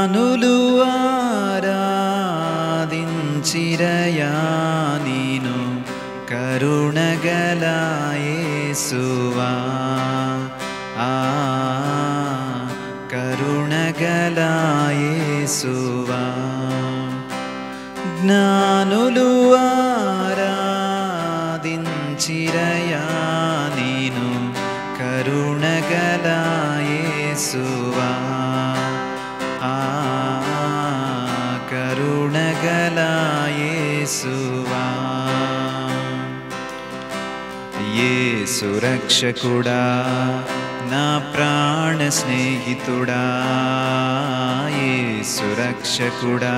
జ్ఞానులు ఆరాధించిరయా నీను కరుణగల యేసువా కరుణగల యేసువా జ్ఞానులు ఆరాధించిరయా నీను కరుణగల యేసువా కరుణగల యేసువా యేసు రక్షకుడా నా ప్రాణ స్నేహితుడా యేసు రక్షకుడా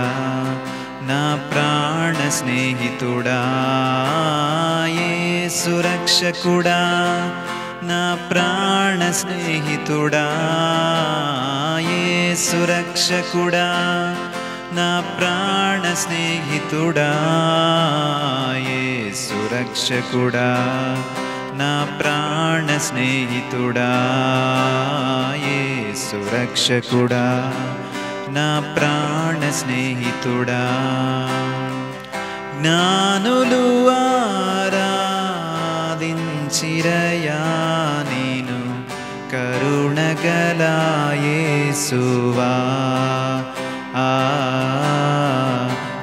నా ప్రాణ స్నేహితుడా యేసు రక్షకుడా నా ప్రాణ స్నేహితుడా యేసు రక్షకుడా నా ప్రాణ స్నేహితుడా యేసు రక్షకుడా నా ప్రాణ స్నేహితుడా యేసు రక్షకుడా నా ప్రాణ స్నేహితుడా జ్ఞానులు ఆరాధించిరయా నీను కరుణగల యేసువా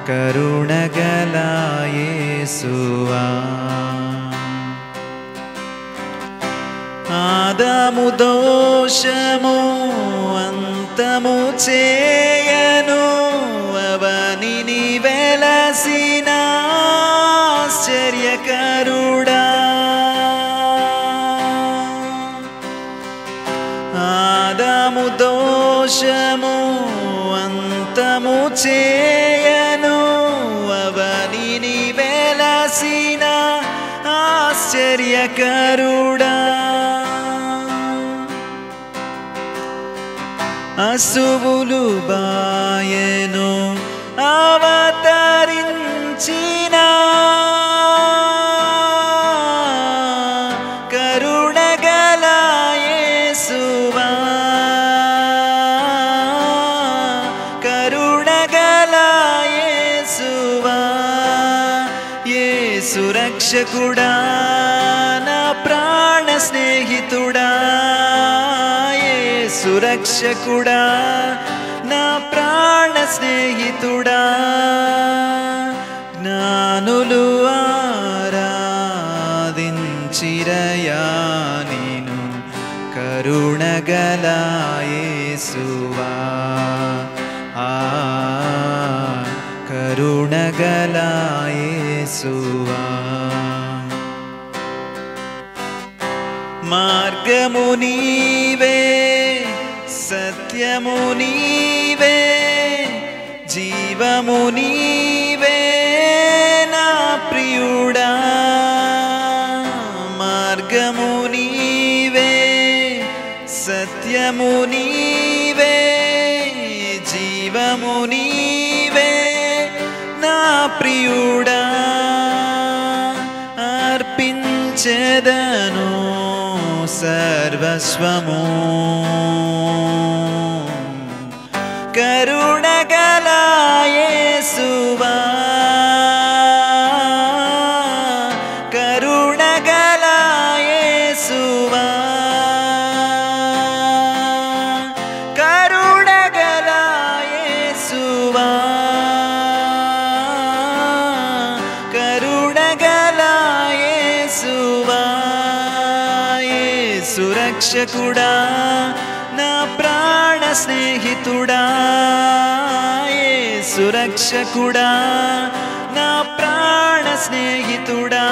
కరుణగల యేసువా ఆదాము దోషము అంతము చేయను అవనిని వెలసిన ఆశ్చర్యకరుడా ఆదాము దోషము అంతము చేయను అవనిని వెలసిన ఆశ్చర్యకరుడా అసువులు బాయెను అవతరించిన కరుణగల యేసువా కరుణగల యేసువా యేసు రక్షకుడా నా ప్రాణ స్నేహితుడా సురక్షకుడా నా ప్రాణ స్నేహితుడా జ్ఞానులు ఆరాధించిరయా నీను కరుణగల యేసువా కరుణగల యేసువా మార్గము నీవే సత్యము నీవే జీవము నీవే నా ప్రియుడా మార్గము నీవే సత్యము నీవే జీవము నీవే నా ప్రియుడా అర్పించెదను సర్వస్వము కరుణగల యేసువా కరుణగల యేసువా కరుణగల యేసువా కరుణగల యేసువా యేసు రక్షకుడా నా ప్రాణ స్నేహితుడా యేసు రక్షకుడా నా ప్రాణ స్నేహితుడా